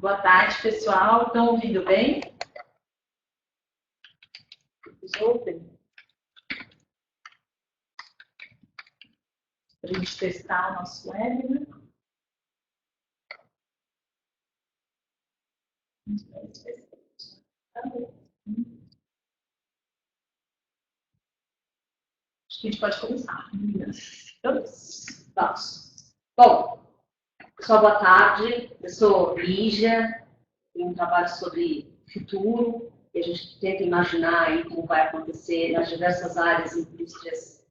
Boa tarde, pessoal. Estão ouvindo bem? Open. Para a gente testar o nosso webinar. Acho que a gente pode começar. Vamos. Bom, pessoal, boa tarde. Eu sou Lígia, tenho um trabalho sobre futuro, e a gente tenta imaginar aí como vai acontecer nas diversas áreas e indústrias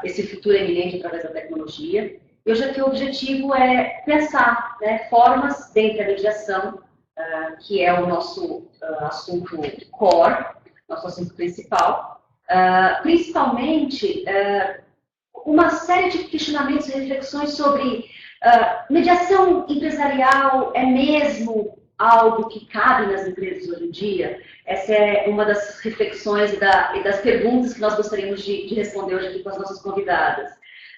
esse futuro eminente através da tecnologia. E hoje aqui o objetivo é pensar, né, formas dentro da mediação, que é o nosso assunto core, nosso assunto principal, principalmente uma série de questionamentos e reflexões sobre mediação empresarial é mesmo algo que cabe nas empresas hoje em dia? Essa é uma das reflexões e das perguntas que nós gostaríamos de responder hoje aqui com as nossas convidadas.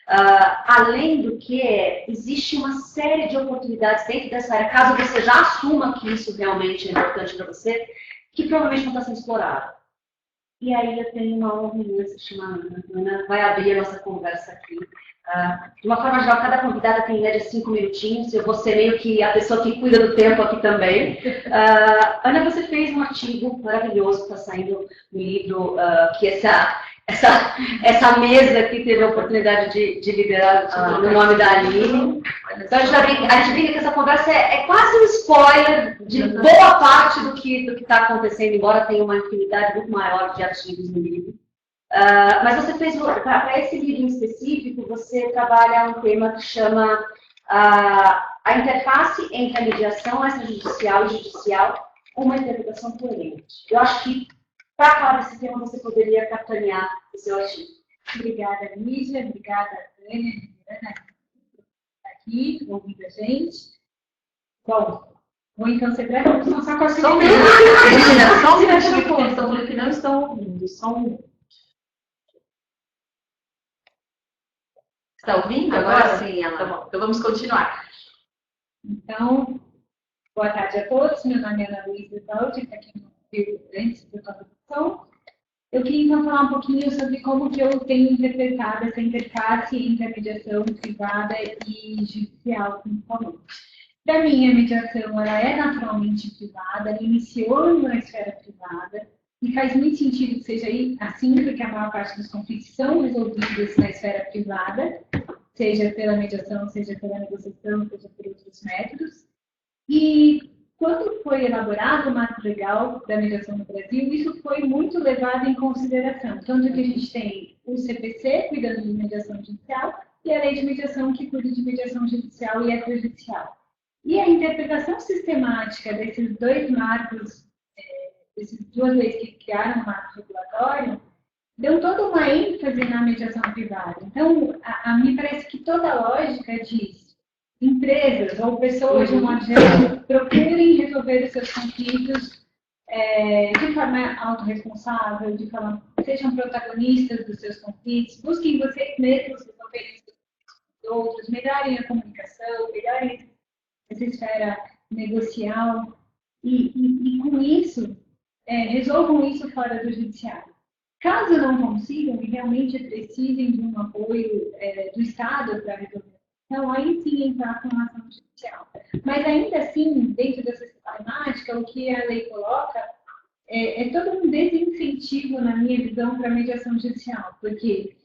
Além do que, existe uma série de oportunidades dentro dessa área, caso você já assuma que isso realmente é importante para você, que provavelmente não está sendo explorado. E aí eu tenho uma honra imensa de chamar a Ana. A Ana vai abrir a nossa conversa aqui. De uma forma geral, cada convidada tem em média 5 minutinhos. Eu vou ser meio que a pessoa que cuida do tempo aqui também. Ana, você fez um artigo maravilhoso que está saindo no livro, que essa mesa aqui teve a oportunidade de liderar no nome da Aline. Então a gente brinca que essa conversa é quase um spoiler de boa parte do que está acontecendo, embora tenha uma infinidade muito maior de artigos no livro. Mas você fez, para esse livro em específico, você trabalha um tema que chama a interface entre a mediação extrajudicial e judicial, uma interpretação coerente. Eu acho que, para falar desse tema, você poderia capitanear o seu artigo. Obrigada, Lígia. Obrigada, Ana, aqui, ouvindo a gente. Bom, vou então ser breve, vou começar com a Só um minutinho, porque eles estão falando que não estão ouvindo. Só um minuto. Está ouvindo agora? Sim, ela. Tá bom, então vamos continuar. Então, boa tarde a todos. Meu nome é Ana Luísa Valde, está aqui no Rio Grande do Sul. Eu queria então falar um pouquinho sobre como que eu tenho interpretado essa interface entre a mediação privada e judicial, principalmente. Para mim, a mediação ela é naturalmente privada, ela iniciou na esfera privada, e faz muito sentido que seja assim, porque a maior parte dos conflitos são resolvidos na esfera privada, seja pela mediação, seja pela negociação, seja por outros métodos. E quando foi elaborado o marco legal da mediação no Brasil, isso foi muito levado em consideração. Tanto que a gente tem o CPC, cuidando de mediação judicial, e a lei de mediação, que cuida de mediação judicial e extrajudicial. E a interpretação sistemática desses dois marcos, essas duas leis que criaram o marco regulatório, deu toda uma ênfase na mediação privada. Então, a mim parece que toda a lógica diz: empresas ou pessoas de um modo geral procurem resolver os seus conflitos de forma autorresponsável, de forma sejam protagonistas dos seus conflitos, busquem vocês mesmos resolverem os conflitos dos outros, melhorem a comunicação, melhorem essa esfera negocial e com isso resolvam isso fora do judiciário. Caso não consigam e realmente precisem de um apoio do Estado para resolver, então aí sim entrar com a ação judicial. Mas ainda assim, dentro dessa sistemática, o que a lei coloca é todo um desincentivo, na minha visão, para a mediação judicial, porque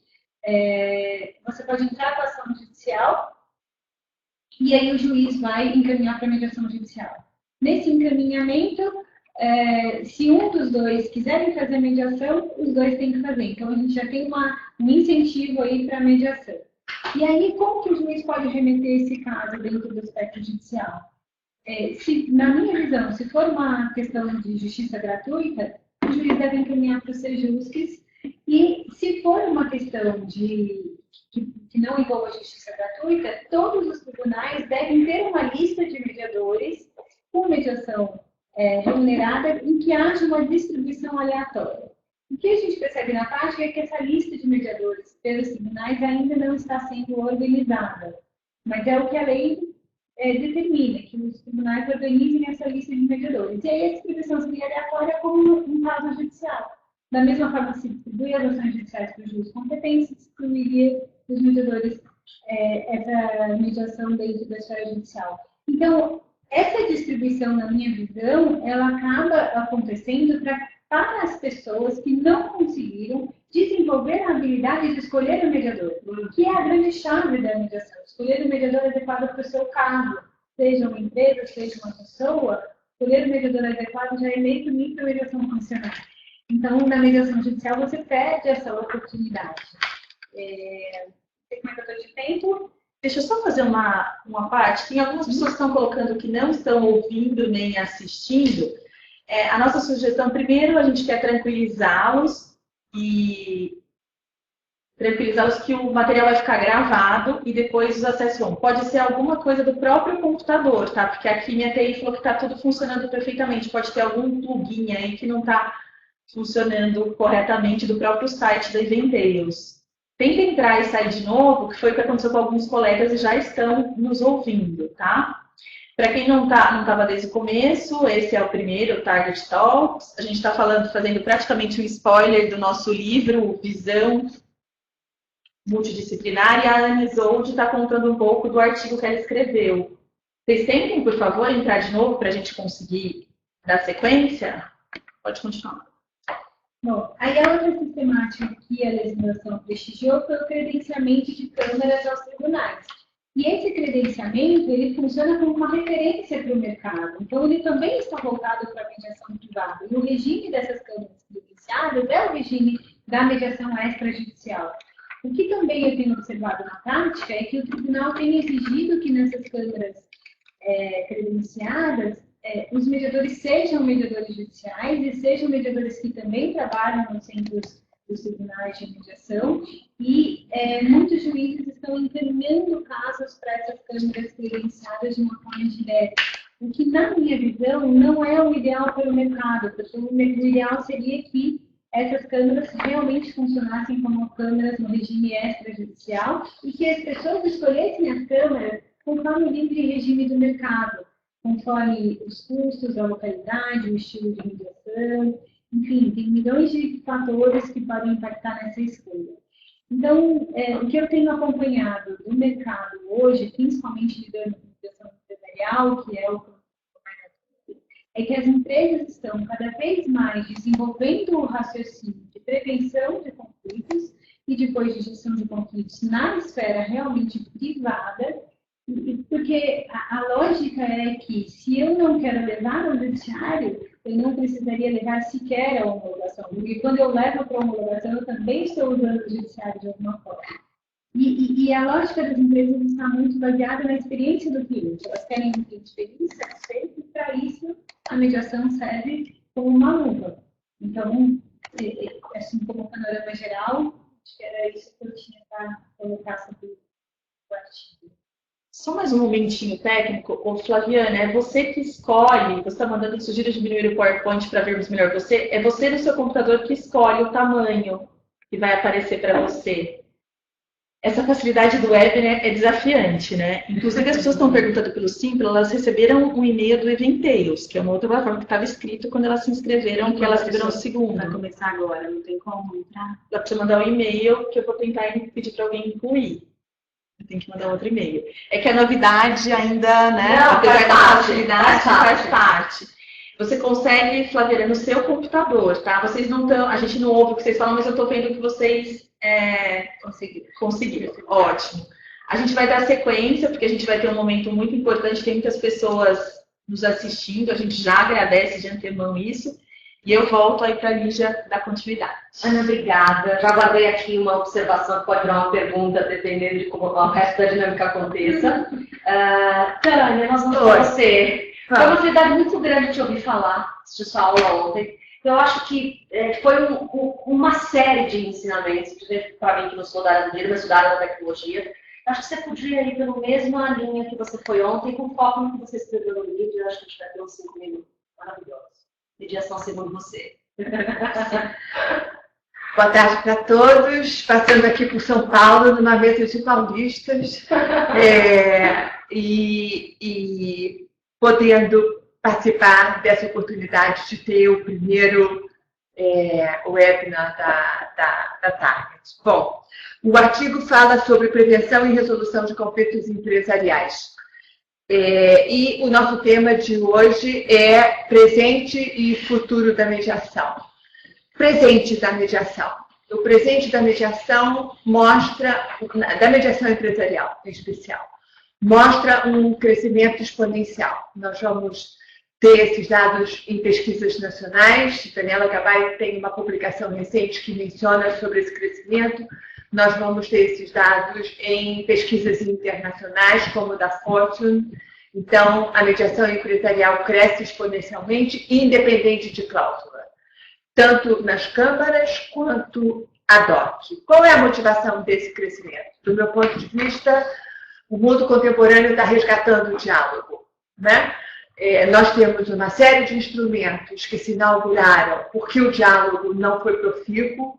você pode entrar com a ação judicial e aí o juiz vai encaminhar para a mediação judicial. Nesse encaminhamento, se um dos dois quiserem fazer mediação, os dois têm que fazer. Então, a gente já tem um incentivo aí para a mediação. E aí, como que o juiz pode remeter esse caso dentro do aspecto judicial? Na minha visão, se for uma questão de justiça gratuita, o juiz deve encaminhar para o Sejusques. E se for uma questão que não envolva justiça gratuita, todos os tribunais devem ter uma lista de mediadores com mediação remunerada em que haja uma distribuição aleatória. O que a gente percebe na prática é que essa lista de mediadores pelos tribunais ainda não está sendo organizada, mas é o que a lei determina que os tribunais organizem essa lista de mediadores. E aí a distribuição seria aleatória como um caso judicial. Da mesma forma que se distribui as ações judiciais para os juízes competentes, se distribuiria os mediadores essa mediação dentro da esfera judicial. Então, essa distribuição, na minha visão, ela acaba acontecendo para as pessoas que não conseguiram desenvolver a habilidade de escolher o mediador, que é a grande chave da mediação. Escolher o mediador adequado para o seu caso, seja uma empresa, seja uma pessoa, escolher o mediador adequado já é meio caminho para a mediação funcionar. Então, na mediação judicial, você perde essa oportunidade. Não sei como é que eu estou de tempo. Deixa eu só fazer uma parte. Tem algumas pessoas que estão colocando que não estão ouvindo nem assistindo. A nossa sugestão, primeiro, a gente quer tranquilizá-los que o material vai ficar gravado e depois os acessos vão. Pode ser alguma coisa do próprio computador, tá? Porque aqui minha TI falou que está tudo funcionando perfeitamente. Pode ter algum plugin aí que não está funcionando corretamente do próprio site da Eventdeals. Tenta entrar e sair de novo, que foi o que aconteceu com alguns colegas e já estão nos ouvindo, tá? Para quem não estava desde o começo, esse é o primeiro, o Target Talks. A gente está fazendo praticamente um spoiler do nosso livro, Visão Multidisciplinar, e a Anne Isolde está contando um pouco do artigo que ela escreveu. Vocês tentem, por favor, entrar de novo para a gente conseguir dar sequência? Pode continuar. Bom, aí a outra sistemática que a legislação prestigiou foi o credenciamento de câmaras aos tribunais. E esse credenciamento, ele funciona como uma referência para o mercado. Então, ele também está voltado para a mediação privada. E o regime dessas câmaras credenciadas é o regime da mediação extrajudicial. O que também eu tenho observado na prática é que o tribunal tem exigido que nessas câmaras credenciadas, os mediadores sejam mediadores judiciais e sejam mediadores que também trabalham nos centros dos tribunais de mediação, e muitos juízes estão encaminhando casos para essas câmaras credenciadas de uma forma direta, o que, na minha visão, não é o ideal para o mercado, porque o ideal seria que essas câmaras realmente funcionassem como câmaras no regime extrajudicial e que as pessoas escolhessem as câmaras conforme o livre regime do mercado, conforme os custos, a localidade, o estilo de mediação, enfim, tem milhões de fatores que podem impactar nessa escolha. Então, o que eu tenho acompanhado do mercado hoje, principalmente lidando com mediação empresarial, que é o é que as empresas estão cada vez mais desenvolvendo o raciocínio de prevenção de conflitos e depois de gestão de conflitos na esfera realmente privada, porque a lógica é que se eu não quero levar ao judiciário, eu não precisaria levar sequer a homologação, porque quando eu levo para a homologação, eu também estou usando o judiciário de alguma forma. E a lógica das empresas está muito baseada na experiência do cliente. Elas querem um cliente feliz, satisfeito, e para isso a mediação serve como uma luva. Então, assim como panorama geral, acho que era isso que eu tinha para colocar sobre o artigo. Só mais um momentinho técnico. Ô, Flaviana, é você que escolhe, você está mandando sugerir diminuir o PowerPoint para vermos melhor você, é você no seu computador que escolhe o tamanho que vai aparecer para você. Essa facilidade do web, né, é desafiante, né? Inclusive, as pessoas estão perguntando pelo Simpla, elas receberam um e-mail do Eventdeals, que é uma outra plataforma que estava escrito quando elas se inscreveram, que elas receberam o segundo. Vai começar agora, não tem como entrar. Dá para você mandar um e-mail, que eu vou tentar pedir para alguém incluir. Eu tenho que mandar outro e-mail. É que a novidade ainda, né? Não, apesar da facilidade, faz parte. Você consegue, Flaviana, no seu computador, tá? Vocês não estão, a gente não ouve o que vocês falam, mas eu estou vendo que vocês conseguiram. Ótimo. A gente vai dar sequência, porque a gente vai ter um momento muito importante, tem muitas pessoas nos assistindo, a gente já agradece de antemão isso. E eu volto aí para a Lígia dar continuidade. Ana, obrigada. Já guardei aqui uma observação que pode virar uma pergunta, dependendo de como o resto da dinâmica aconteça. Tânia, nós vamos para você. Foi uma felicidade muito grande te ouvir falar de sua aula ontem. Eu acho que foi uma série de ensinamentos, para mim que não sou da área do dinheiro, mas sou da área da tecnologia. Eu acho que você podia ir pela mesma linha que você foi ontem, com foco no que você escreveu no livro. Eu acho que a gente vai ter uns 5 minutos maravilhosos. Mediação segundo você. Boa tarde para todos, passando aqui por São Paulo, numa mesa de paulistas, e podendo participar dessa oportunidade de ter o primeiro webinar da Target. Bom, o artigo fala sobre prevenção e resolução de conflitos empresariais. E o nosso tema de hoje é presente e futuro da mediação. Presente da mediação. O presente da mediação mostra, da mediação empresarial em especial, mostra um crescimento exponencial. Nós vamos ter esses dados em pesquisas nacionais. Daniela Gabay tem uma publicação recente que menciona sobre esse crescimento. Nós vamos ter esses dados em pesquisas internacionais, como da Fortune. Então, a mediação empresarial cresce exponencialmente, independente de cláusula, tanto nas câmaras quanto ad hoc. Qual é a motivação desse crescimento? Do meu ponto de vista, o mundo contemporâneo está resgatando o diálogo, né? Nós temos uma série de instrumentos que se inauguraram porque o diálogo não foi profícuo,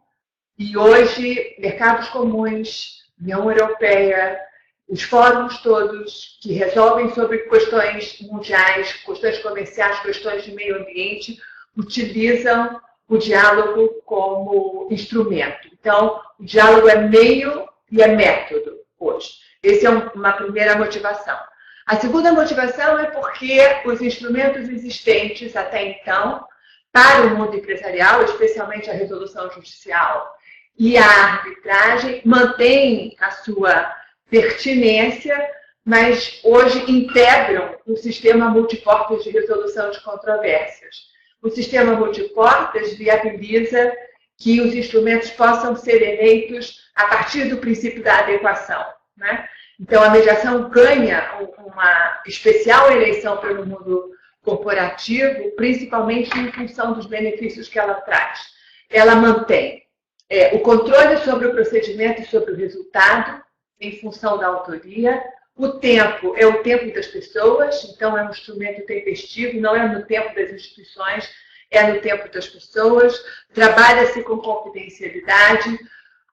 e hoje, mercados comuns, União Europeia, os fóruns todos que resolvem sobre questões mundiais, questões comerciais, questões de meio ambiente, utilizam o diálogo como instrumento. Então, o diálogo é meio e é método hoje. Essa é uma primeira motivação. A segunda motivação é porque os instrumentos existentes até então para o mundo empresarial, especialmente a resolução judicial e a arbitragem, mantêm a sua pertinência, mas hoje integram um sistema multiportas de resolução de controvérsias. O sistema multiportas viabiliza que os instrumentos possam ser eleitos a partir do princípio da adequação, né? Então, a mediação ganha uma especial eleição pelo mundo corporativo, principalmente em função dos benefícios que ela traz. Ela mantém o controle sobre o procedimento e sobre o resultado, em função da autoria. O tempo é o tempo das pessoas, então é um instrumento tempestivo, não é no tempo das instituições, é no tempo das pessoas. Trabalha-se com confidencialidade.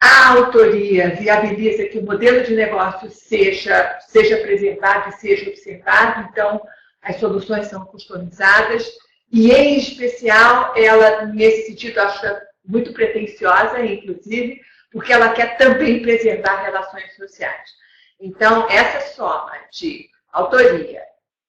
A autoria viabiliza que o modelo de negócio seja preservado e seja observado, então as soluções são customizadas, e em especial ela, nesse sentido, acho muito pretensiosa, inclusive, porque ela quer também preservar relações sociais. Então, essa soma de autoria,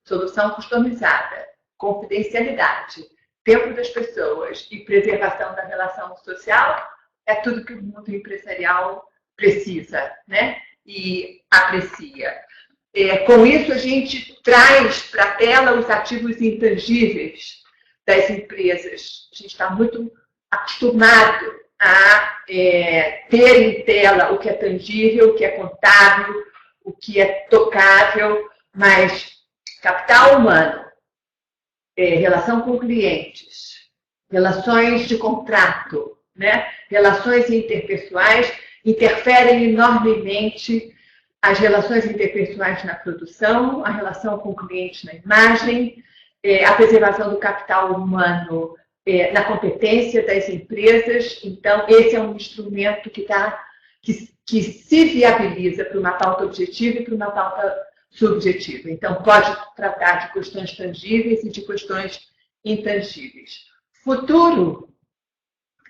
solução customizada, confidencialidade, tempo das pessoas e preservação da relação social é tudo que o mundo empresarial precisa, né? E aprecia. Com isso, a gente traz para a tela os ativos intangíveis das empresas. A gente está muito acostumado a ter em tela o que é tangível, o que é contábil, o que é tocável, mas capital humano, relação com clientes, relações de contrato, né? Relações interpessoais interferem enormemente as relações interpessoais na produção, a relação com o cliente na imagem, a preservação do capital humano na competência das empresas. Então, esse é um instrumento que se viabiliza para uma pauta objetiva e para uma pauta subjetiva. Então, pode tratar de questões tangíveis e de questões intangíveis. Futuro,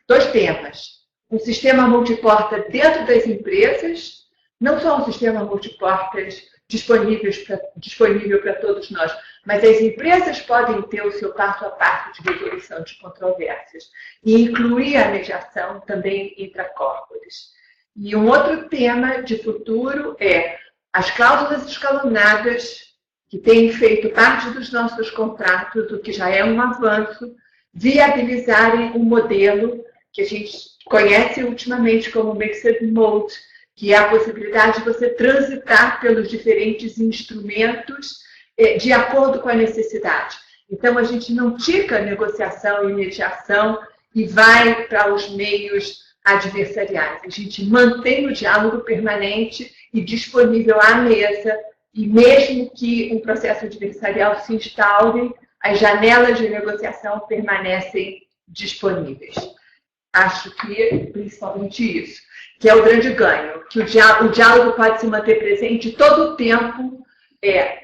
dois temas. Um sistema multiporta dentro das empresas, não só um sistema multiportas disponível para todos nós, mas as empresas podem ter o seu passo a passo de resolução de controvérsias e incluir a mediação também intracorpores. E um outro tema de futuro é as cláusulas escalonadas, que têm feito parte dos nossos contratos, o que já é um avanço, viabilizarem um modelo que a gente conhece ultimamente como Mixed Mode, que é a possibilidade de você transitar pelos diferentes instrumentos de acordo com a necessidade. Então, a gente não tica negociação e mediação e vai para os meios adversariais. A gente mantém o diálogo permanente e disponível à mesa, e mesmo que um processo adversarial se instaure, as janelas de negociação permanecem disponíveis. Acho que principalmente isso, que é o grande ganho, que o diálogo pode se manter presente todo o tempo,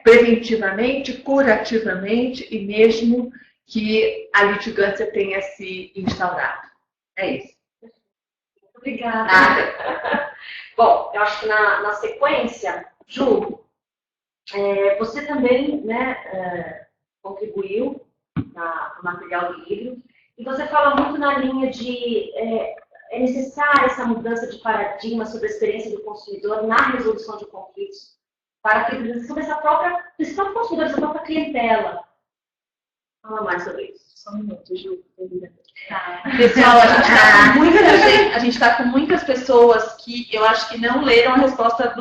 preventivamente, curativamente e mesmo que a litigância tenha se instaurado. É isso. Muito obrigada. Bom, eu acho que na sequência, Ju, você também, né, contribuiu para o material do livro, e você fala muito na linha de é necessária essa mudança de paradigma sobre a experiência do consumidor na resolução de conflitos, para que sobre esse próprio consumidor, essa própria clientela. Fala mais sobre isso. Só um minuto, Ju. Pessoal, a gente está com muitas pessoas que eu acho que não leram a resposta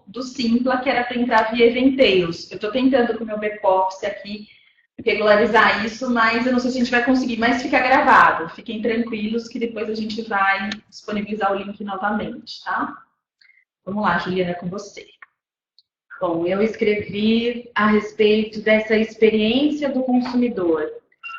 do Simpla, que era para entrar via Eventeiros. Eu estou tentando com o meu back-office aqui regularizar isso, mas eu não sei se a gente vai conseguir, mas fica gravado. Fiquem tranquilos que depois a gente vai disponibilizar o link novamente, tá? Vamos lá, Juliana, com você. Bom, eu escrevi a respeito dessa experiência do consumidor,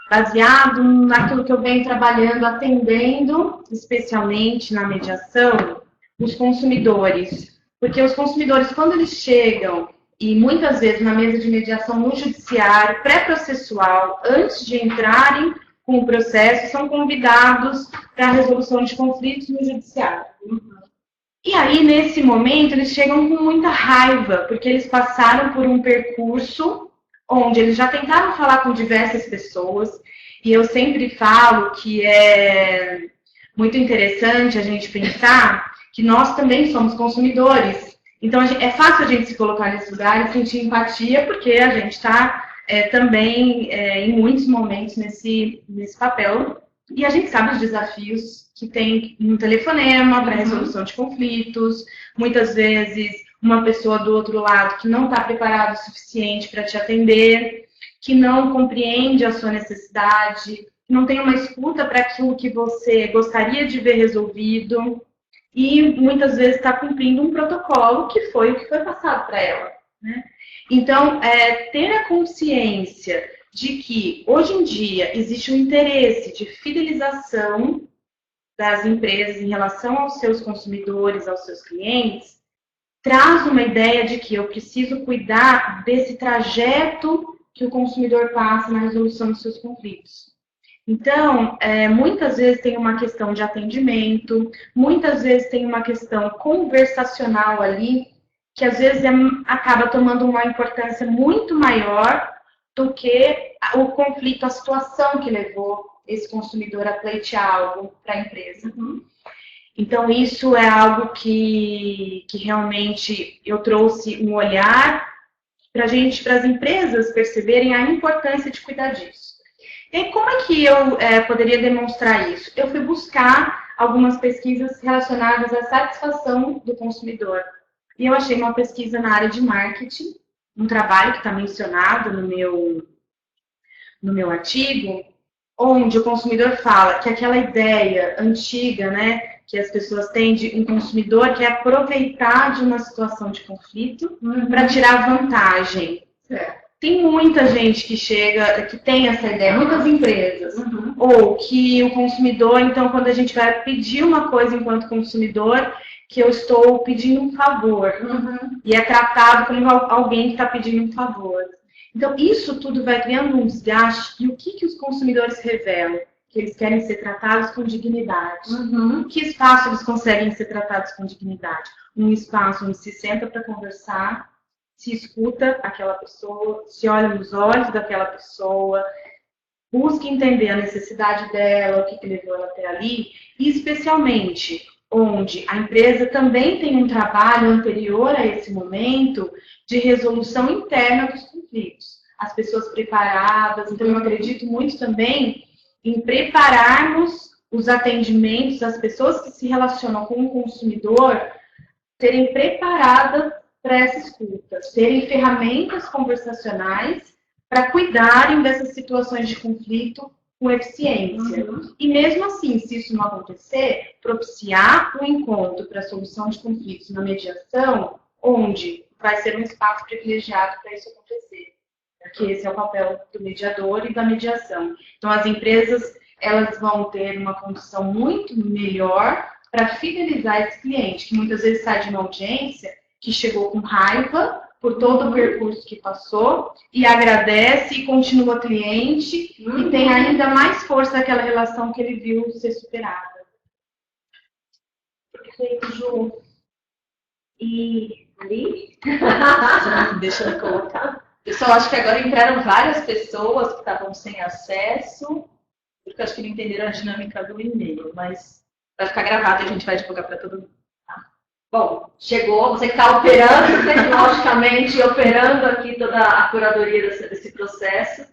baseado naquilo que eu venho trabalhando, atendendo, especialmente na mediação, os consumidores. Porque os consumidores, quando eles chegam, e muitas vezes na mesa de mediação no judiciário, pré-processual, antes de entrarem com o processo, são convidados para a resolução de conflitos no judiciário. E aí, nesse momento, eles chegam com muita raiva, porque eles passaram por um percurso onde eles já tentaram falar com diversas pessoas, e eu sempre falo que é muito interessante a gente pensar que nós também somos consumidores. Então, é fácil a gente se colocar nesse lugar e sentir empatia, porque a gente está também, em muitos momentos, nesse papel. E a gente sabe os desafios que tem um telefonema para resolução de conflitos, muitas vezes uma pessoa do outro lado que não está preparada o suficiente para te atender, que não compreende a sua necessidade, que não tem uma escuta para aquilo que você gostaria de ver resolvido. E muitas vezes está cumprindo um protocolo que foi o que foi passado para ela, né? Então, ter a consciência de que, hoje em dia, existe um interesse de fidelização das empresas em relação aos seus consumidores, aos seus clientes, traz uma ideia de que eu preciso cuidar desse trajeto que o consumidor passa na resolução dos seus conflitos. Então, muitas vezes tem uma questão de atendimento, muitas vezes tem uma questão conversacional ali, que às vezes acaba tomando uma importância muito maior do que o conflito, a situação que levou esse consumidor a pleitear algo para a empresa. Então, isso é algo que realmente eu trouxe um olhar para as empresas perceberem a importância de cuidar disso. E como é que eu poderia demonstrar isso? Eu fui buscar algumas pesquisas relacionadas à satisfação do consumidor. E eu achei uma pesquisa na área de marketing, um trabalho que está mencionado no meu artigo, onde o consumidor fala que aquela ideia antiga, né, que as pessoas têm de um consumidor que é aproveitar de uma situação de conflito para tirar vantagem. Tem muita gente que chega, que tem essa ideia, muitas empresas. Ou que o consumidor, então, quando a gente vai pedir uma coisa enquanto consumidor, que eu estou pedindo um favor. E é tratado como alguém que está pedindo um favor. Então, isso tudo vai criando um desgaste. E o que os consumidores revelam? Que eles querem ser tratados com dignidade. Que espaço eles conseguem ser tratados com dignidade? Um espaço onde se senta para conversar, se escuta aquela pessoa, se olha nos olhos daquela pessoa, busca entender a necessidade dela, o que levou ela até ali, e especialmente onde a empresa também tem um trabalho anterior a esse momento de resolução interna dos conflitos. As pessoas preparadas, então eu acredito muito também em prepararmos os atendimentos, as pessoas que se relacionam com o consumidor, serem preparadas para essa escuta, terem ferramentas conversacionais para cuidarem dessas situações de conflito com eficiência. E mesmo assim, se isso não acontecer, propiciar um encontro para a solução de conflitos na mediação, onde vai ser um espaço privilegiado para isso acontecer. Porque esse é o papel do mediador e da mediação. Então, as empresas, elas vão ter uma condição muito melhor para fidelizar esse cliente, que muitas vezes sai de uma audiência que chegou com raiva por todo o percurso que passou e agradece e continua cliente e tem ainda mais força aquela relação que ele viu ser superada. Perfeito, Ju. E ali? Deixa eu colocar. Pessoal, acho que agora entraram várias pessoas que estavam sem acesso, porque acho que não entenderam a dinâmica do e-mail, mas vai ficar gravado e a gente vai divulgar para todo mundo. Bom, chegou, você que está operando, tecnologicamente, operando aqui toda a curadoria desse processo.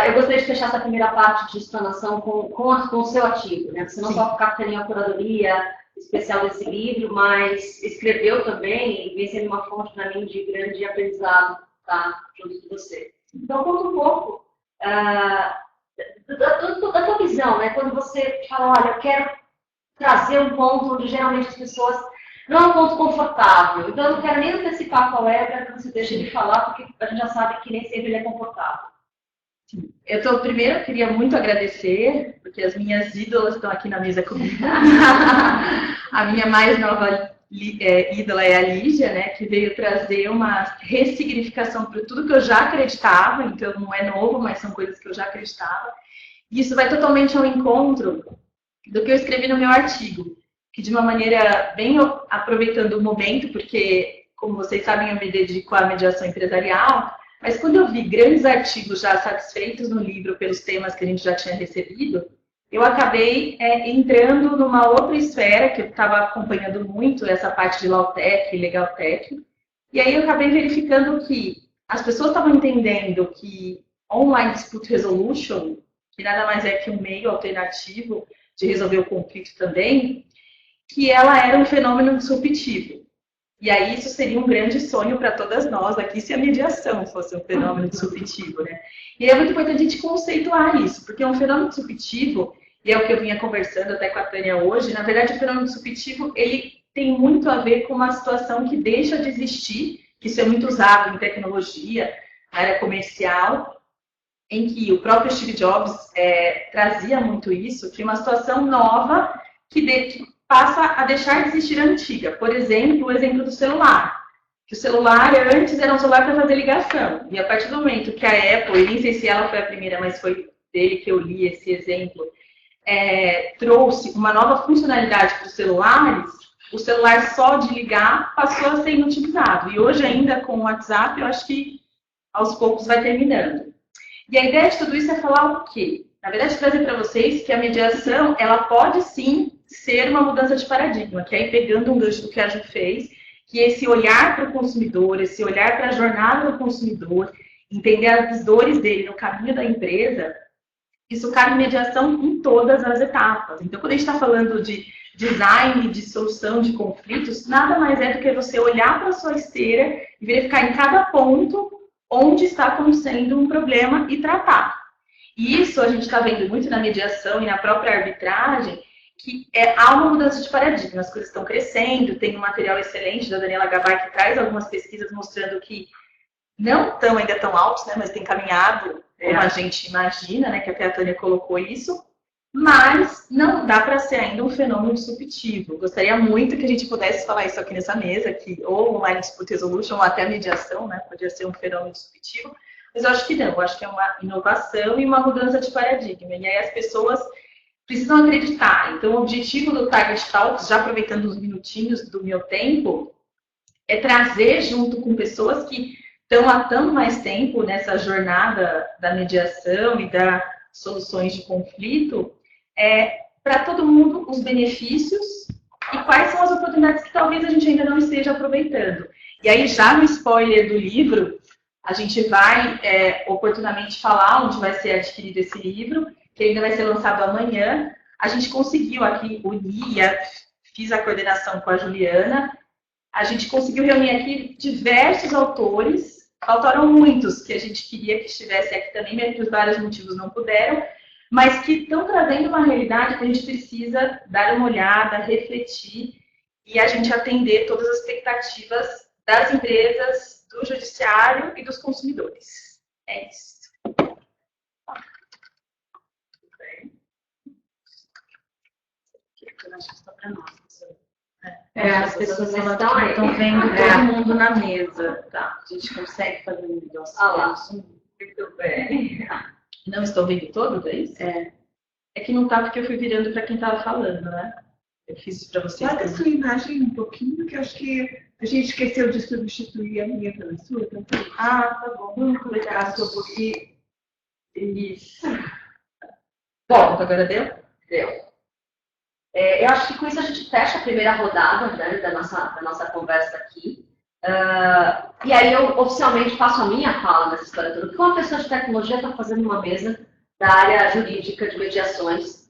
Eu gostaria de fechar essa primeira parte de explanação com o seu ativo, né? Você não só capitaneou a curadoria especial desse livro, mas escreveu também e vem sendo uma fonte para mim de grande aprendizado, tá? Junto com você. Então, conta um pouco da tua visão, né? Quando você fala, olha, eu quero trazer um ponto onde geralmente as pessoas não é um ponto confortável. Então, eu não quero nem antecipar qual é, para que você deixe de falar, porque a gente já sabe que nem sempre ele é confortável. Sim. Primeiro, eu queria muito agradecer, porque as minhas ídolas estão aqui na mesa comigo. A minha mais nova ídola é a Lígia, né, que veio trazer uma ressignificação para tudo que eu já acreditava, então não é novo, mas são coisas que eu já acreditava. E isso vai totalmente ao encontro do que eu escrevi no meu artigo, que de uma maneira bem aproveitando o momento, porque, como vocês sabem, eu me dedico à mediação empresarial, mas quando eu vi grandes artigos já satisfeitos no livro pelos temas que a gente já tinha recebido, eu acabei entrando numa outra esfera, que eu estava acompanhando muito, essa parte de Lautech e Legaltech, e aí eu acabei verificando que as pessoas estavam entendendo que Online Dispute Resolution, que nada mais é que um meio alternativo de resolver o conflito também, que ela era um fenômeno disruptivo. E aí isso seria um grande sonho para todas nós aqui, se a mediação fosse um fenômeno disruptivo, né? E é muito importante a gente conceituar isso, porque um fenômeno disruptivo, e é o que eu vinha conversando até com a Tânia hoje, na verdade o fenômeno disruptivo, ele tem muito a ver com uma situação que deixa de existir, que isso é muito usado em tecnologia, na área comercial, em que o próprio Steve Jobs trazia muito isso, que uma situação nova que passa a deixar de existir a antiga. Por exemplo, o exemplo do celular. Que o celular antes era um celular para fazer ligação. E a partir do momento que a Apple, e nem sei se ela foi a primeira, mas foi dele que eu li esse exemplo, trouxe uma nova funcionalidade para os celulares, o celular só de ligar passou a ser inutilizado. E hoje ainda com o WhatsApp, eu acho que aos poucos vai terminando. E a ideia de tudo isso é falar o quê? Na verdade, trazer para vocês que a mediação, ela pode sim ser uma mudança de paradigma, que aí pegando um gancho do que a Ju fez, que esse olhar para o consumidor, esse olhar para a jornada do consumidor, entender as dores dele no caminho da empresa, isso cabe em mediação em todas as etapas. Então, quando a gente está falando de design, de solução de conflitos, nada mais é do que você olhar para a sua esteira e verificar em cada ponto onde está acontecendo um problema e tratar. E isso a gente está vendo muito na mediação e na própria arbitragem, que há uma mudança de paradigma, as coisas estão crescendo, tem um material excelente da Daniela Gabay que traz algumas pesquisas mostrando que não estão ainda tão altos, né, mas tem caminhado como a gente imagina, né, que até a Tânia colocou isso, mas não dá para ser ainda um fenômeno disruptivo. Gostaria muito que a gente pudesse falar isso aqui nessa mesa, que ou Online Dispute Resolution ou até a mediação, né, poderia ser um fenômeno disruptivo, mas eu acho que não, eu acho que é uma inovação e uma mudança de paradigma, e aí as pessoas precisam acreditar. Então, o objetivo do Target Talks, já aproveitando os minutinhos do meu tempo, é trazer junto com pessoas que estão há tanto mais tempo nessa jornada da mediação e das soluções de conflito, para todo mundo os benefícios e quais são as oportunidades que talvez a gente ainda não esteja aproveitando. E aí, já no spoiler do livro, a gente vai oportunamente falar onde vai ser adquirido esse livro, que ainda vai ser lançado amanhã. A gente conseguiu aqui unir, fiz a coordenação com a Juliana, a gente conseguiu reunir aqui diversos autores, faltaram muitos que a gente queria que estivesse aqui também, mas por vários motivos não puderam, mas que estão trazendo uma realidade que a gente precisa dar uma olhada, refletir e a gente atender todas as expectativas das empresas, do judiciário e dos consumidores. É isso. eu acho que só para nós. As pessoas estão aí. estão vendo todo mundo na mesa. Tá? A gente consegue fazer um negócio. Muito bem. Não estou vendo todos, é isso? É que não tá porque eu fui virando para quem estava falando, né? Eu fiz isso para vocês. Bota a sua imagem um pouquinho, que eu acho que a gente esqueceu de substituir a minha pela sua. Então... Tá bom. Vamos colocar a sua um pouquinho. Isso. Bom, Agora deu? Deu. Eu acho que com isso a gente fecha a primeira rodada, né, da nossa conversa aqui. E aí eu oficialmente faço a minha fala nessa história toda. Porque uma pessoa de tecnologia está fazendo uma mesa da área jurídica de mediações.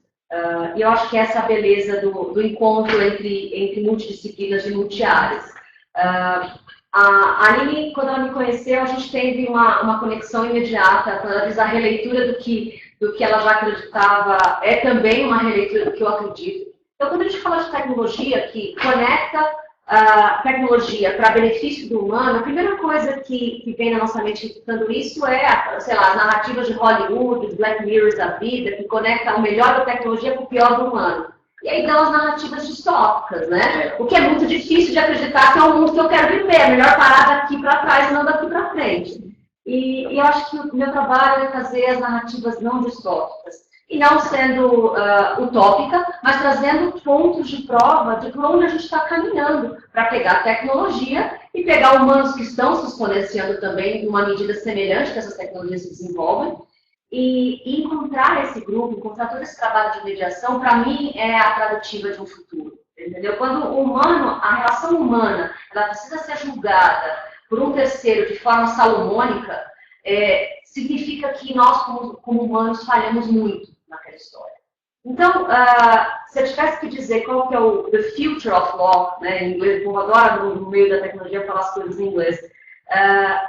E eu acho que essa é a beleza do encontro entre multidisciplinas e multiáreas. A Aline, quando ela me conheceu, a gente teve uma conexão imediata. Quando ela diz a releitura do que ela já acreditava, é também uma releitura do que eu acredito. Então, quando a gente fala de tecnologia que conecta a tecnologia para benefício do humano, a primeira coisa que vem na nossa mente escutando isso é, sei lá, as narrativas de Hollywood, os Black Mirrors da vida, que conectam o melhor da tecnologia com o pior do humano. E aí dão as narrativas distópicas, né? O que é muito difícil de acreditar que é o mundo que eu quero viver. É melhor parar daqui para trás e não daqui para frente. E eu acho que o meu trabalho é fazer as narrativas não distópicas. E não sendo utópica, mas trazendo pontos de prova de por onde a gente está caminhando para pegar a tecnologia e pegar humanos que estão se exponenciando também em uma medida semelhante que essas tecnologias se desenvolvem e encontrar esse grupo, encontrar todo esse trabalho de mediação, para mim, é a tradutiva de um futuro. Entendeu? Quando o humano, a relação humana, ela precisa ser julgada por um terceiro de forma salomônica, significa que nós, como humanos, falhamos muito naquela história. Então, se eu tivesse que dizer qual que é o the future of law, né, em inglês, eu adoro no meio da tecnologia falar as coisas em inglês,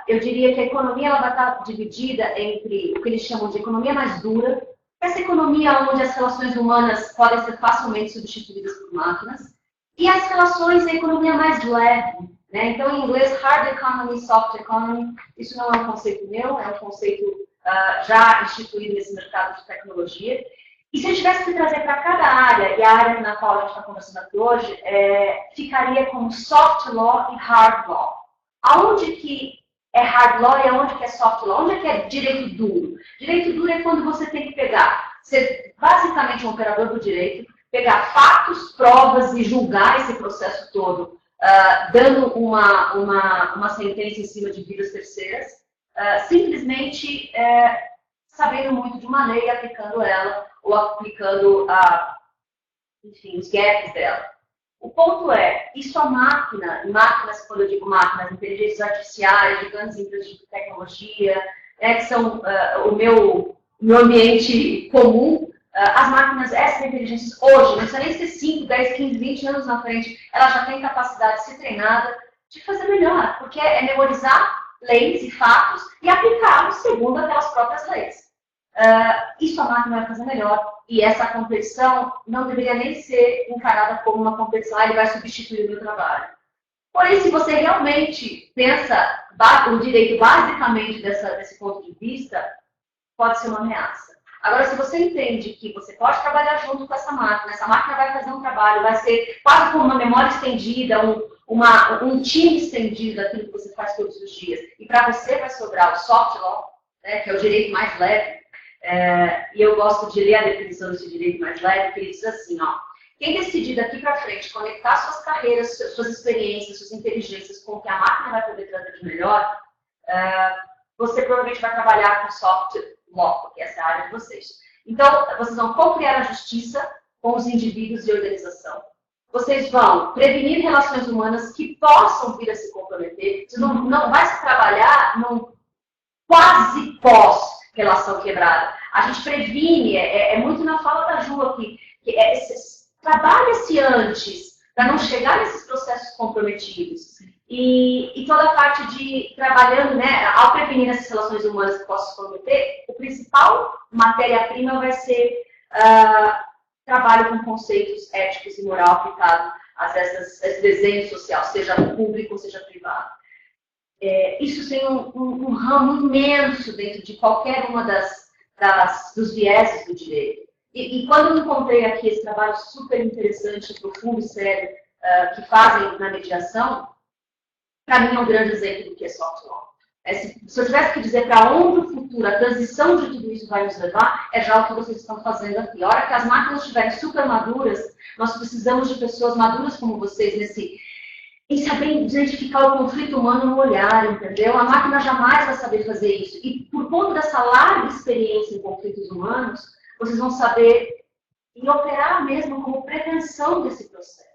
eu diria que a economia ela vai estar dividida entre o que eles chamam de economia mais dura, essa economia onde as relações humanas podem ser facilmente substituídas por máquinas, e as relações da economia mais leve. Né? Então, em inglês, hard economy, soft economy, isso não é um conceito meu, é um conceito já instituído nesse mercado de tecnologia. E se eu tivesse que trazer para cada área, e a área na qual a gente está conversando aqui hoje, ficaria como soft law e hard law. Aonde que é hard law e aonde que é soft law? Onde é que é direito duro? Direito duro é quando você tem que ser basicamente um operador do direito, pegar fatos, provas e julgar esse processo todo, dando uma sentença em cima de vidas terceiras, simplesmente sabendo muito de uma lei, aplicando ela, ou aplicando, enfim, os gaps dela. O ponto é, isso a máquinas, quando eu digo máquinas, inteligências artificiais, gigantes empresas de tecnologia, que são o meu ambiente comum, as máquinas, essas inteligências hoje, não precisa nem ser 5, 10, 15, 20 anos na frente, elas já têm capacidade de ser treinada de fazer melhor, porque é memorizar leis e fatos e aplicá-los segundo aquelas próprias leis. Isso a máquina vai fazer melhor. E essa competição não deveria nem ser encarada como uma competição, ele vai substituir o meu trabalho. Porém, se você realmente pensa o direito basicamente desse ponto de vista, pode ser uma ameaça. Agora, se você entende que você pode trabalhar junto com essa máquina vai fazer um trabalho, vai ser quase como uma memória estendida, um time estendido daquilo que você faz todos os dias. E para você vai sobrar o soft law, né, que é o direito mais leve. E eu gosto de ler a definição desse direito mais leve, porque ele diz assim, quem decidir daqui para frente conectar suas carreiras, suas experiências, suas inteligências com o que a máquina vai poder trazer de melhor, você provavelmente vai trabalhar com soft law, porque essa é a área de vocês. Então, vocês vão co-criar a justiça com os indivíduos e organização. Vocês vão prevenir relações humanas que possam vir a se comprometer. Você não vai se trabalhar num quase pós-relação quebrada. A gente previne, é muito na fala da Ju aqui, trabalha-se antes, para não chegar nesses processos comprometidos. E toda a parte de trabalhando, né, ao prevenir essas relações humanas que possam se comprometer, o principal matéria-prima vai ser trabalho com conceitos éticos e moral aplicado a esse desenho social, seja público ou seja privado. Isso tem um ramo imenso dentro de qualquer uma dos vieses do direito. E quando eu encontrei aqui esse trabalho super interessante, profundo e sério, que fazem na mediação, para mim é um grande exemplo do que é soft law. Se eu tivesse que dizer para onde o futuro, a transição de tudo isso vai nos levar, é já o que vocês estão fazendo aqui. A hora que as máquinas estiverem super maduras, nós precisamos de pessoas maduras como vocês em saber identificar o conflito humano no olhar, entendeu? A máquina jamais vai saber fazer isso. E por conta dessa larga experiência em conflitos humanos, vocês vão saber e operar mesmo como prevenção desse processo.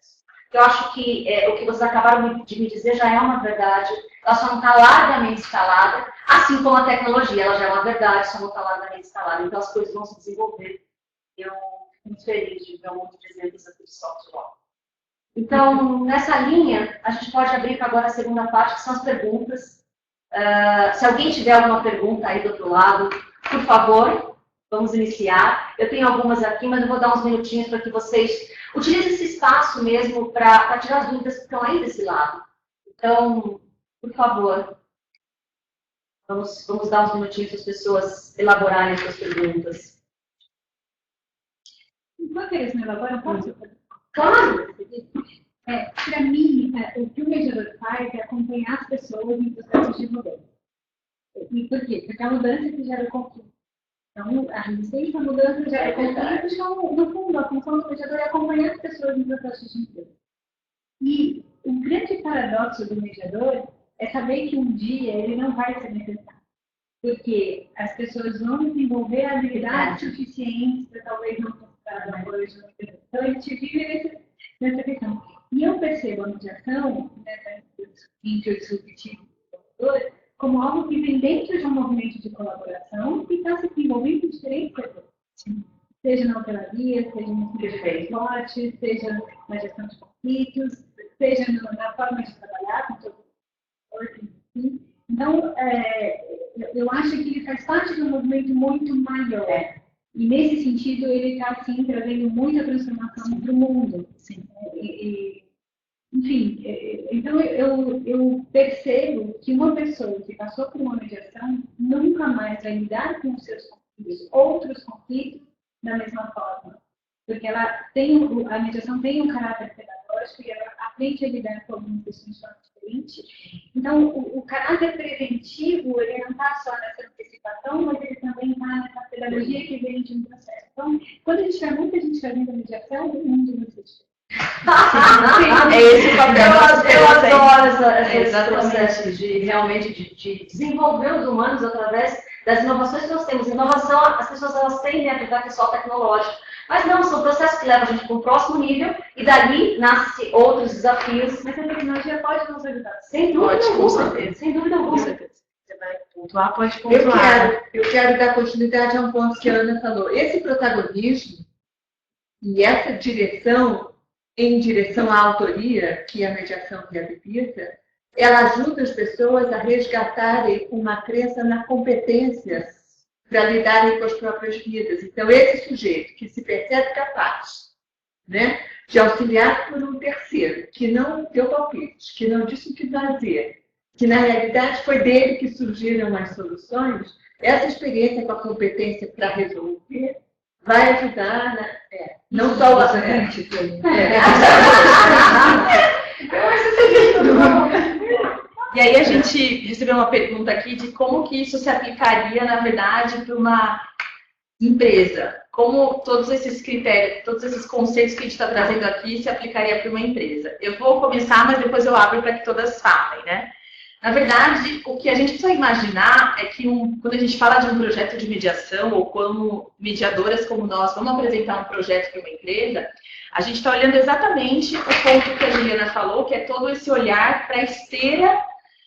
Eu acho que o que vocês acabaram de me dizer já é uma verdade, ela só não está largamente instalada, assim como a tecnologia, ela já é uma verdade, só não está largamente instalada. Então as coisas vão se desenvolver. Eu fico muito feliz de ver um monte de exemplos aqui de soft law. Então, nessa linha, a gente pode abrir para agora a segunda parte, que são as perguntas. Se alguém tiver alguma pergunta aí do outro lado, por favor, vamos iniciar. Eu tenho algumas aqui, mas eu vou dar uns minutinhos para que vocês utilizem esse espaço mesmo para tirar as dúvidas que estão aí desse lado. Então, por favor, vamos dar uns minutinhos para as pessoas elaborarem suas perguntas. Enquanto eles me elaboram, posso fazer? Claro! Para mim, o que o mediador faz é acompanhar as pessoas em processos de mudança. E por quê? Porque a mudança que gera conflito. Então, a resistência à mudança gera conflito. Então, no fundo, a função do mediador é acompanhar as pessoas em processos de mudança. E o grande paradoxo do mediador é saber que um dia ele não vai ser necessário. Porque as pessoas vão desenvolver habilidades suficientes para talvez não precisar da coisa. Então, a gente vive nessa questão. E eu percebo a mediação, entre o disruptivo e o colaborador, como algo que vem dentro de um movimento de colaboração e está se desenvolvendo em diferentes setores. Seja na hotelaria, seja no transporte, seja na gestão de conflitos, seja na forma de trabalhar com todo o. Então, eu acho que ele faz parte de um movimento muito maior. E, nesse sentido, ele está, assim, trazendo muita transformação para o mundo. Sim. Enfim, então eu percebo que uma pessoa que passou por uma mediação nunca mais vai lidar com os seus conflitos, outros conflitos, da mesma forma. Porque a mediação tem um caráter pedagógico e ela aprende a lidar com algumas questões de forma diferente. Então, o caráter preventivo, ele não está só nessa antecipação, mas ele também está nessa pedagogia que vem de um processo. Então, quando a gente tiver muita gente fazendo a mediação, o mundo vai ser diferente. É esse o papel. Eu adoro esse processo de realmente de desenvolver os humanos através das inovações que nós temos. Inovação, as pessoas elas têm dentro da só tecnológica, mas não, são processos que levam a gente para um próximo nível e dali nascem outros desafios. Mas a tecnologia pode nos ajudar. Sem dúvida alguma. Sem dúvida alguma. Você vai pontuar, pode pontuar. Eu quero dar continuidade a um ponto que a Ana falou. Esse protagonismo e essa direção em direção à autoria, que a mediação reabilita, ela ajuda as pessoas a resgatarem uma crença na competência para lidarem com as próprias vidas. Então, esse sujeito que se percebe capaz, né, de auxiliar por um terceiro, que não deu palpites, que não disse o que fazer, que na realidade foi dele que surgiram as soluções, essa experiência com a competência para resolver vai ajudar, não só o assistente. E aí a gente recebeu uma pergunta aqui de como que isso se aplicaria, na verdade, para uma empresa. Como todos esses critérios, todos esses conceitos que a gente está trazendo aqui se aplicaria para uma empresa. Eu vou começar, mas depois eu abro para que todas falem, né? Na verdade, o que a gente precisa imaginar é que quando a gente fala de um projeto de mediação, ou como mediadoras como nós vamos apresentar um projeto para uma empresa, a gente está olhando exatamente o ponto que a Juliana falou, que é todo esse olhar para a esteira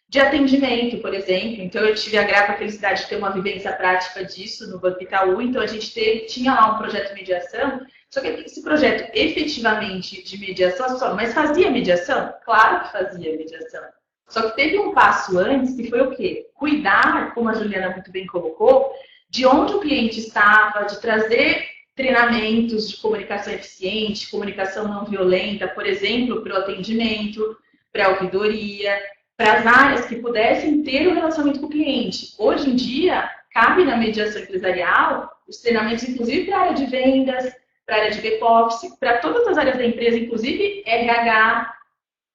de atendimento, por exemplo. Então, eu tive a grata felicidade de ter uma vivência prática disso no Banco Itaú. Então, a gente tinha lá um projeto de mediação, só que esse projeto efetivamente de mediação, mas fazia mediação? Claro que fazia mediação. Só que teve um passo antes, que foi o quê? Cuidar, como a Juliana muito bem colocou, de onde o cliente estava, de trazer treinamentos de comunicação eficiente, comunicação não violenta, por exemplo, para o atendimento, para a ouvidoria, para as áreas que pudessem ter um relacionamento com o cliente. Hoje em dia, cabe na mediação empresarial os treinamentos, inclusive para a área de vendas, para a área de back-office, para todas as áreas da empresa, inclusive RH,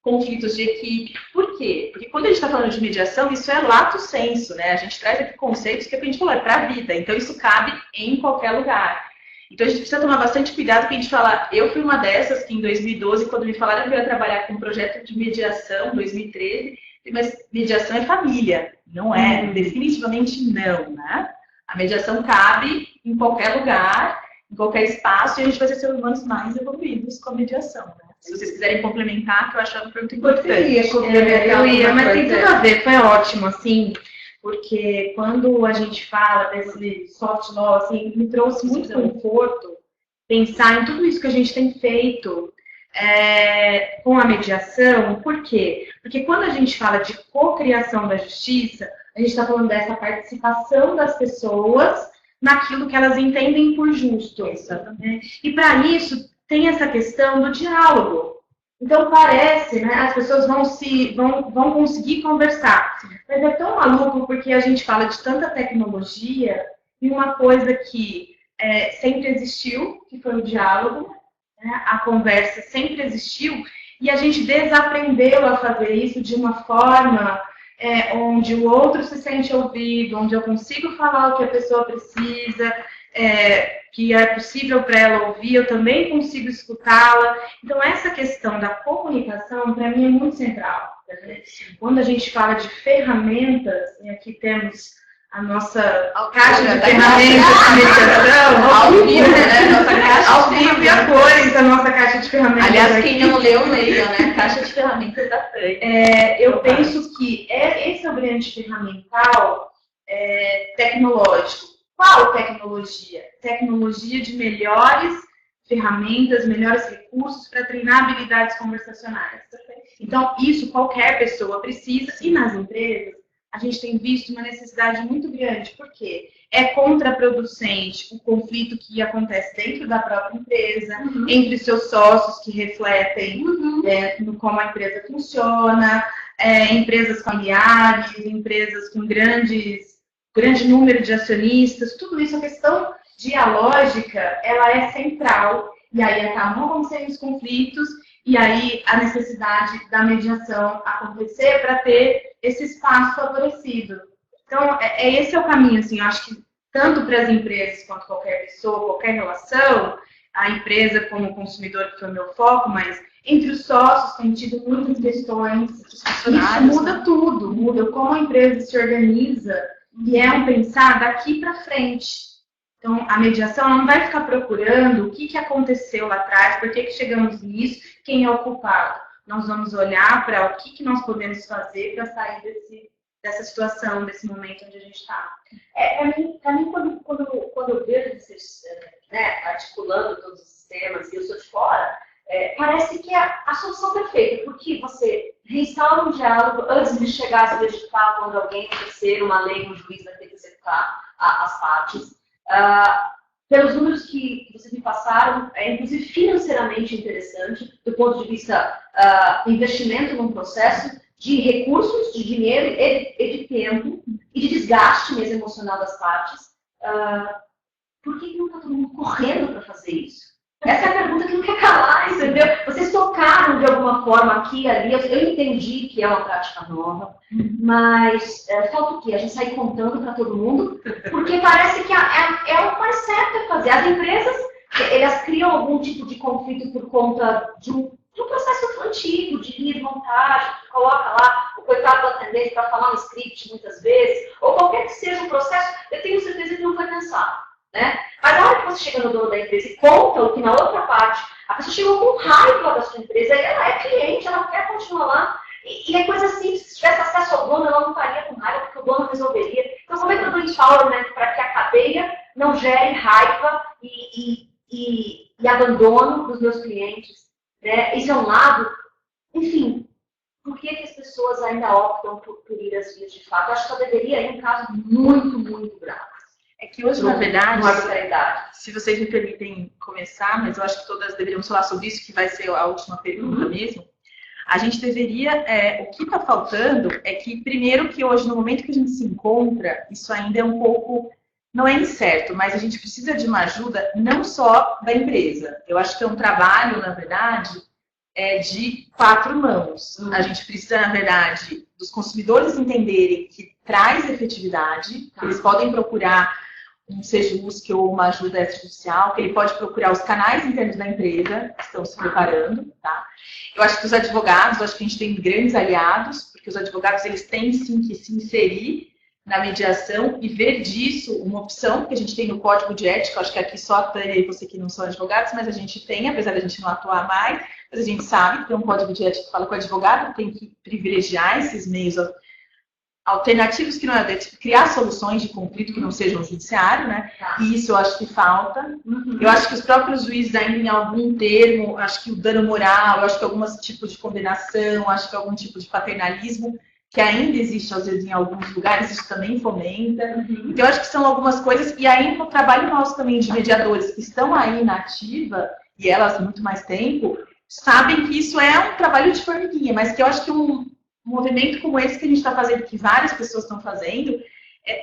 conflitos de equipe. Por quê? Porque quando a gente está falando de mediação, isso é lato sensu, né? A gente traz aqui conceitos que a gente falou, é para a vida. Então, isso cabe em qualquer lugar. Então, a gente precisa tomar bastante cuidado porque a gente fala... Eu fui uma dessas que, em 2012, quando me falaram que eu ia trabalhar com um projeto de mediação, 2013, mas mediação é família. Não é, definitivamente não, né? A mediação cabe em qualquer lugar, em qualquer espaço, e a gente vai ser seres humanos mais evoluídos com a mediação, né? Se vocês quiserem complementar, que eu achava muito importante. Eu ia, mas tem tudo a ver, foi ótimo, assim, porque quando a gente fala desse soft law, assim, me trouxe muito conforto pensar em tudo isso que a gente tem feito com a mediação. Por quê? Porque quando a gente fala de cocriação da justiça, a gente está falando dessa participação das pessoas naquilo que elas entendem por justo. Exatamente. E para isso, tem essa questão do diálogo. Então, parece, né, as pessoas vão conseguir conversar. Mas é tão maluco porque a gente fala de tanta tecnologia e uma coisa que sempre existiu, que foi o diálogo, né, a conversa sempre existiu, e a gente desaprendeu a fazer isso de uma forma onde o outro se sente ouvido, onde eu consigo falar o que a pessoa precisa, que é possível para ela ouvir, eu também consigo escutá-la. Então, essa questão da comunicação, para mim, é muito central. Quando a gente fala de ferramentas, e aqui temos a nossa caixa de ferramentas de mediação, ao vivo, né? Nossa caixa ao vivo e a cores da nossa caixa de ferramentas. Aliás, quem não leu, leia, né? Caixa de ferramentas da FAI. Eu penso que esse é o grande ferramental tecnológico. Qual tecnologia? Tecnologia de melhores ferramentas, melhores recursos para treinar habilidades conversacionais. Então, isso qualquer pessoa precisa. E nas empresas, a gente tem visto uma necessidade muito grande. Por quê? É contraproducente o conflito que acontece dentro da própria empresa, entre seus sócios que refletem no como a empresa funciona, empresas familiares, empresas com grande número de acionistas, tudo isso, a questão dialógica, ela é central, e aí acabam acontecendo os conflitos, e aí a necessidade da mediação acontecer para ter esse espaço favorecido. Então, esse é o caminho, assim, eu acho que tanto para as empresas quanto qualquer pessoa, qualquer relação, a empresa como consumidor, que foi o meu foco, mas entre os sócios tem tido muitas questões, isso muda tudo, muda como a empresa se organiza, e é um pensar daqui para frente. Então, a mediação não vai ficar procurando o que aconteceu lá atrás, por que chegamos nisso, quem é o culpado. Nós vamos olhar para o que nós podemos fazer para sair dessa situação, desse momento onde a gente está. Para mim, quando eu vejo vocês articulando todos os sistemas e eu sou de fora, parece que é a solução perfeita, porque você reinstala um diálogo antes de chegar a se legislar quando alguém terceiro, uma lei, um juiz vai ter que executar as partes. Pelos números que vocês me passaram, é inclusive financeiramente interessante, do ponto de vista do investimento num processo de recursos, de dinheiro e de tempo, e de desgaste mesmo emocional das partes. Por que não está todo mundo correndo para fazer isso? Essa é a pergunta que não quer calar, entendeu? Vocês tocaram de alguma forma aqui e ali, eu entendi que é uma prática nova, mas falta o quê? A gente sair contando para todo mundo, porque parece que é o mais certo a fazer. As empresas, elas criam algum tipo de conflito por conta de um processo antigo, de linha de montagem, que coloca lá o coitado do atendente para falar um script muitas vezes, ou qualquer que seja o processo, eu tenho certeza que não foi pensado. Né? Mas na hora que você chega no dono da empresa e conta o que na outra parte, a pessoa chegou com raiva da sua empresa, e ela é cliente, ela quer continuar lá, e é coisa simples, se tivesse acesso ao dono, ela não estaria com raiva, porque o dono resolveria. Então, como é que eu dou empowerment para que a cadeia não gere raiva e abandono dos meus clientes? Né? Isso é um lado. Enfim, por que as pessoas ainda optam por ir às vias de fato? Eu acho que só deveria ir um caso muito, muito grave. É que hoje, na verdade, se vocês me permitem começar, mas eu acho que todas deveriam falar sobre isso, que vai ser a última pergunta mesmo. A gente deveria, o que está faltando é que, primeiro, que hoje, no momento que a gente se encontra, isso ainda é um pouco, não é incerto, mas a gente precisa de uma ajuda não só da empresa. Eu acho que é um trabalho, na verdade, de 4 mãos. A gente precisa, na verdade, dos consumidores entenderem que traz efetividade, que eles podem procurar um Sejusc ou uma ajuda extrajudicial, que ele pode procurar os canais internos da empresa, que estão se preparando, tá? Eu acho que os advogados, eu acho que a gente tem grandes aliados, porque os advogados, eles têm sim que se inserir na mediação e ver disso uma opção que a gente tem no Código de Ética. Eu acho que aqui só a Tânia e você que não são advogados, mas a gente tem, apesar da gente não atuar mais, mas a gente sabe que tem um Código de Ética que fala que o advogado tem que privilegiar esses meios alternativos, que não é criar soluções de conflito que não sejam judiciário, né? E isso eu acho que falta. Eu acho que os próprios juízes ainda em algum termo, acho que o dano moral, eu acho que alguns tipos de condenação, acho que algum tipo de paternalismo, que ainda existe às vezes em alguns lugares, isso também fomenta. Então eu acho que são algumas coisas, e aí no trabalho nosso também de mediadores que estão aí na ativa, e elas há muito mais tempo, sabem que isso é um trabalho de formiguinha, mas que eu acho que um movimento como esse que a gente está fazendo, que várias pessoas estão fazendo,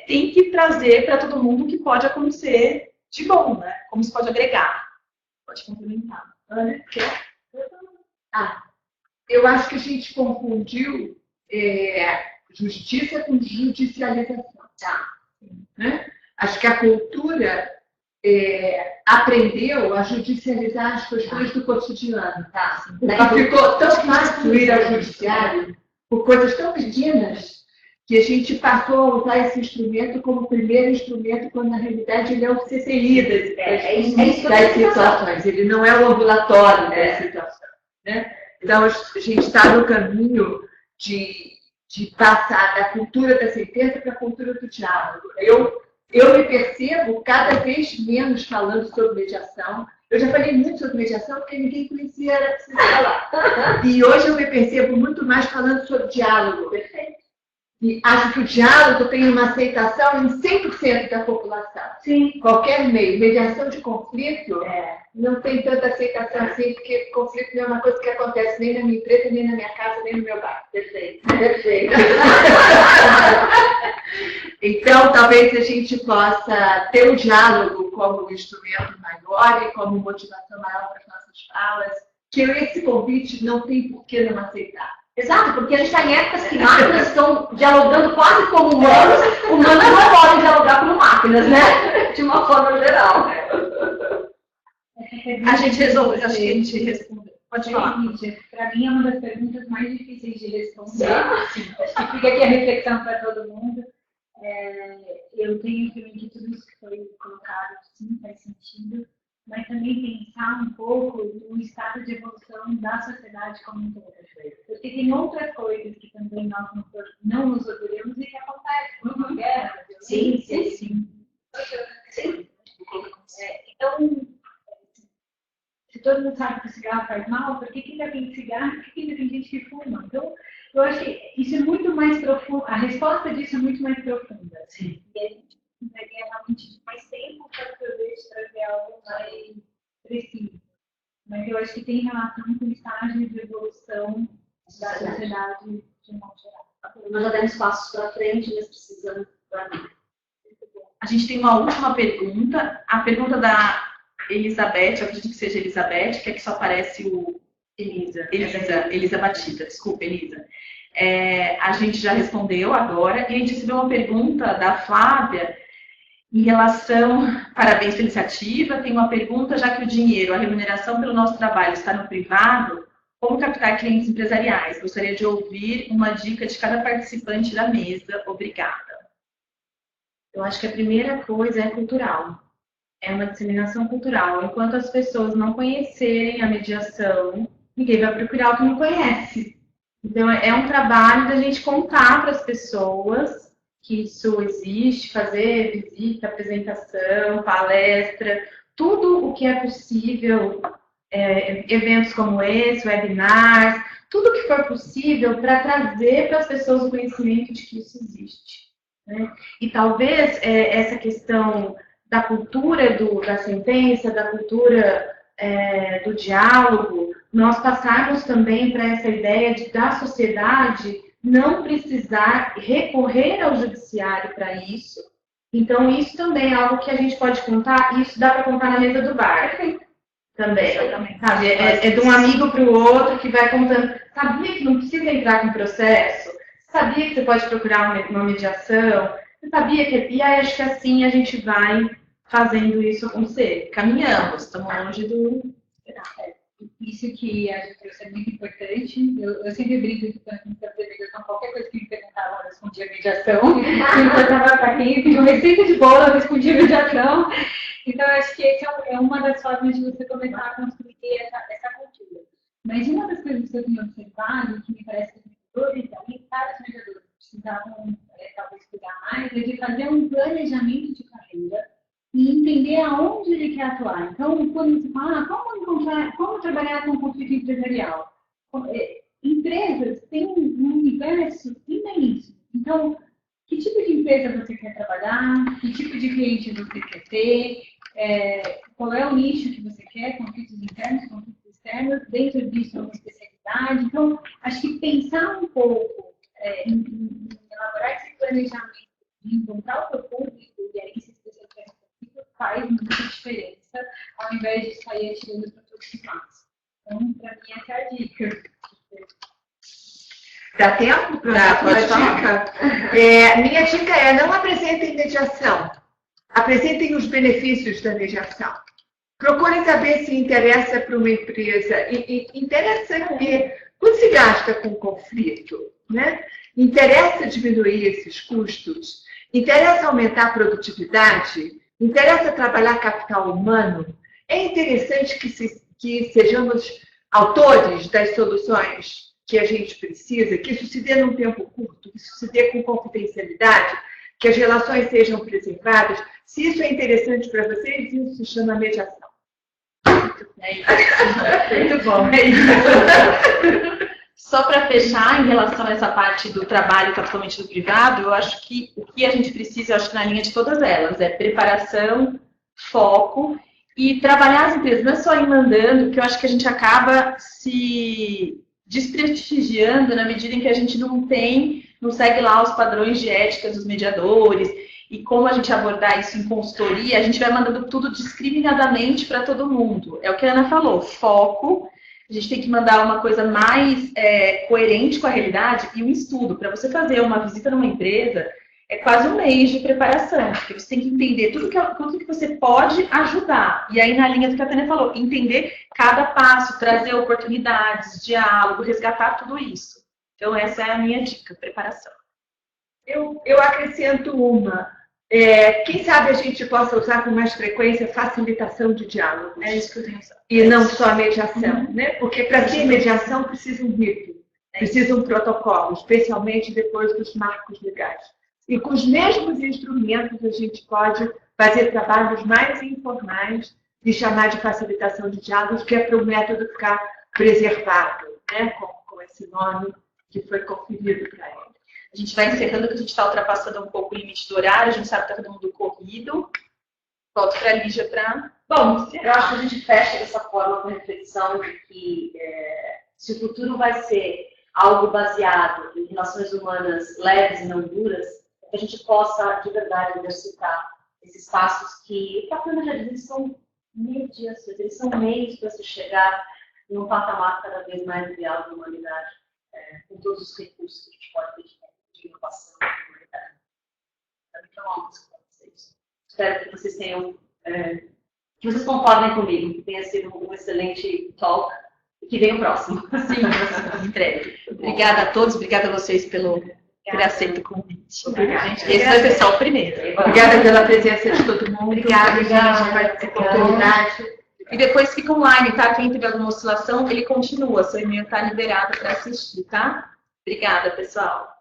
tem que trazer para todo mundo o que pode acontecer de bom, né? Como isso pode agregar. Pode complementar. Ana, quer? Eu acho que a gente confundiu justiça com judicialização. Né? Acho que a cultura aprendeu a judicializar as questões do cotidiano. Ela ficou tão fácil ir ao judiciário por coisas tão pequenas que a gente passou a usar esse instrumento como primeiro instrumento, quando na realidade ele é o CCI das situações, ele não é o ambulatório da situação. Né? Então a gente está no caminho de passar da cultura da sentença para a cultura do diálogo. Eu me percebo cada vez menos falando sobre mediação. Eu já falei muito sobre mediação porque ninguém conhecia, era preciso falar. E hoje eu me percebo muito mais falando sobre diálogo. Perfeito. E acho que o diálogo tem uma aceitação em 100% da população. Sim. Qualquer meio. Mediação de conflito não tem tanta aceitação assim, porque conflito não é uma coisa que acontece nem na minha empresa, nem na minha casa, nem no meu bairro. Perfeito. Então, talvez a gente possa ter o diálogo como um instrumento maior e como motivação maior para as nossas falas, que esse convite não tem por que não aceitar. Exato, porque a gente está em épocas que máquinas estão dialogando quase como humanos não podem dialogar como máquinas, né? De uma forma geral. A gente resolveu, acho que a gente respondeu. Pode falar. Para mim é uma das perguntas mais difíceis de responder. Acho que fica aqui a reflexão para todo mundo. Eu tenho também que tudo isso que foi colocado, sim, faz sentido, mas também pensar um pouco no estado de evolução da sociedade como um todo. Porque tem outras coisas que também nós não nos orgulhamos e que acontecem, como a guerra, a violência. Sim. Então, se todo mundo sabe que o cigarro faz mal, por que ainda tem cigarro? Por que ainda tem gente que fuma? Então, eu acho que isso é muito mais profundo, a resposta disso é muito mais profunda. Sim. E a gente precisaria realmente de mais tempo para poder trazer algo mais preciso. Mas eu acho que tem relação com o estágio de evolução da sociedade de modo geral. Nós já demos passos para frente, mas precisamos para mais. A gente tem uma última pergunta. A pergunta da Elizabeth, eu acredito que seja Elizabeth, que aqui só aparece o Elisa Batista. Desculpa, Elisa. A gente já respondeu agora, e a gente recebeu uma pergunta da Flávia em relação, parabéns pela iniciativa, tem uma pergunta, já que o dinheiro, a remuneração pelo nosso trabalho está no privado, como captar clientes empresariais? Gostaria de ouvir uma dica de cada participante da mesa. Obrigada. Eu acho que a primeira coisa é cultural. É uma disseminação cultural. Enquanto as pessoas não conhecerem a mediação, ninguém vai procurar o que não conhece. Então, é um trabalho da gente contar para as pessoas que isso existe, fazer visita, apresentação, palestra, tudo o que é possível, eventos como esse, webinars, tudo que for possível para trazer para as pessoas o conhecimento de que isso existe. Né? E talvez essa questão da cultura da sentença, da cultura do diálogo, nós passarmos também para essa ideia da sociedade não precisar recorrer ao judiciário para isso. Então, isso também é algo que a gente pode contar, e isso dá para contar na mesa do bar também. Sabe? É de um amigo para o outro que vai contando. Sabia que não precisa entrar com processo? Sabia que você pode procurar uma mediação? Você sabia que... E aí, acho que assim a gente vai fazendo isso acontecer. Caminhamos, estamos longe do... Isso que a gente trouxe é muito importante. Eu sempre brinco que quando eu fazer mediação, qualquer coisa que me perguntavam, eu respondia mediação. Não importava para quem, pediu receita de bolo, eu respondia mediação. Então, eu acho que essa é uma das formas de você começar a construir essa cultura. Mas uma das coisas que eu tenho observado, que me parece que os mediadores, também vários mediadores precisavam talvez cuidar mais, é de fazer um planejamento de carreira e entender aonde ele quer atuar. Então, quando você fala, como trabalhar com conflito empresarial? Empresas têm um universo imenso. Então, que tipo de empresa você quer trabalhar? Que tipo de cliente você quer ter? Qual é o nicho que você quer? Conflitos internos, conflitos externos? Dentro disso, uma especialidade? Então, acho que pensar um pouco em elaborar esse planejamento, de encontrar o seu público e aí se especializar faz muita diferença, ao invés de sair atirando para todos os lados. Então, para mim, essa é a dica. Dá tempo para a dica? Minha dica é: não apresentem mediação. Apresentem os benefícios da mediação. Procurem saber se interessa para uma empresa. Interessa que, quando se gasta com conflito, né? Interessa diminuir esses custos? Interessa aumentar a produtividade? Interessa trabalhar capital humano? É interessante que sejamos autores das soluções que a gente precisa, que isso se dê num tempo curto, que isso se dê com confidencialidade, que as relações sejam preservadas. Se isso é interessante para vocês, isso se chama mediação. Muito bom. É isso. Só para fechar, em relação a essa parte do trabalho totalmente do privado, eu acho que o que a gente precisa, eu acho que na linha de todas elas, é preparação, foco e trabalhar as empresas. Não é só ir mandando, que eu acho que a gente acaba se desprestigiando na medida em que a gente não segue lá os padrões de ética dos mediadores e como a gente abordar isso em consultoria, a gente vai mandando tudo discriminadamente para todo mundo. É o que a Ana falou, foco. A gente tem que mandar uma coisa mais coerente com a realidade e um estudo. Para você fazer uma visita numa empresa, é quase um mês de preparação, porque você tem que entender tudo que você pode ajudar. E aí, na linha do que a Tânia falou, entender cada passo, trazer oportunidades, diálogo, resgatar tudo isso. Então, essa é a minha dica, preparação. Eu acrescento uma. Quem sabe a gente possa usar com mais frequência facilitação de diálogos. É isso que eu tenho usado. E não só mediação, né? Porque para ser mediação precisa um rito, precisa um protocolo, especialmente depois dos marcos legais. E com os mesmos instrumentos a gente pode fazer trabalhos mais informais e chamar de facilitação de diálogos, que é para o método ficar preservado, né? Com esse nome que foi conferido para ele. A gente vai encerrando, que a gente está ultrapassando um pouco o limite do horário, a gente sabe que está todo mundo corrido. Volto para a Lígia para... Bom, eu acho que a gente fecha dessa forma com a reflexão de que se o futuro vai ser algo baseado em relações humanas leves e não duras, que a gente possa, de verdade, exercitar esses passos que, a Tânia já disse, são mediações, eles são meios para se chegar em um patamar cada vez mais ideal da humanidade, com todos os recursos que a gente pode ter de inovação da humanidade. Então, vamos com vocês. Espero que vocês tenham, que vocês concordem comigo, que tenha sido um excelente talk e que venha o próximo. Sim, entregue. Obrigada a todos, obrigada a vocês pelo ter aceito o convite. Obrigada. Esse vai ser só o primeiro. Obrigada pela presença de todo mundo. Obrigada, gente, pela oportunidade. E depois fica online, tá? Quem tiver alguma oscilação, ele continua. Seu e-mail está liberado para assistir, tá? Obrigada, pessoal.